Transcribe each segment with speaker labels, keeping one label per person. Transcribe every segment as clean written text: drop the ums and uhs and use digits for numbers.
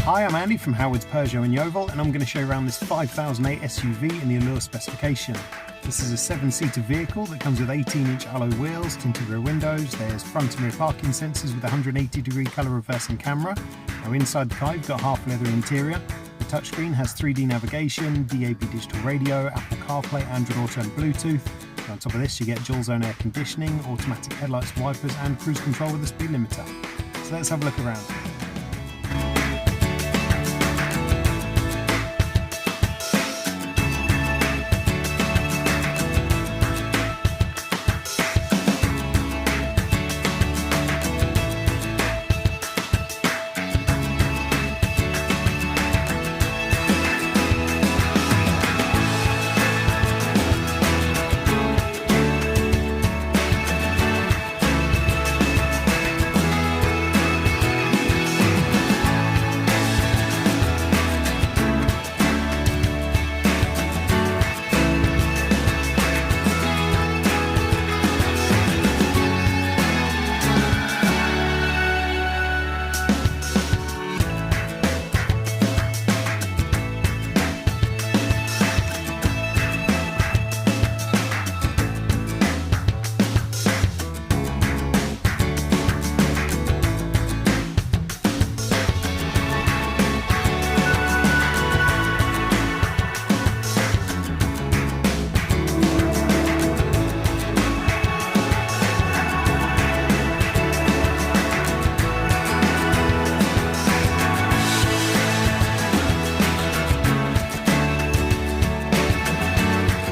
Speaker 1: Hi, I'm Andy from Howard's Peugeot in Yeovil, and I'm going to show you around this 5008 SUV in the Allure specification. This is a 7-seater vehicle that comes with 18-inch alloy wheels, tinted rear windows, there's front and rear parking sensors with a 180-degree colour reversing camera. Now inside the car you've got half leather interior. The touchscreen has 3D navigation, DAB digital radio, Apple CarPlay, Android Auto and Bluetooth. And on top of this you get dual zone air conditioning, automatic headlights, wipers and cruise control with a speed limiter. So let's have a look around.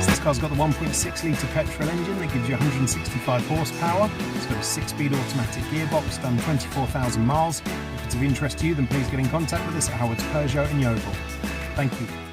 Speaker 1: This car's got the 1.6 litre petrol engine that gives you 165 horsepower. It's got a 6-speed automatic gearbox, done 24,000 miles. If it's of interest to you, then please get in contact with us at Howard's Peugeot in Yeovil. Thank you.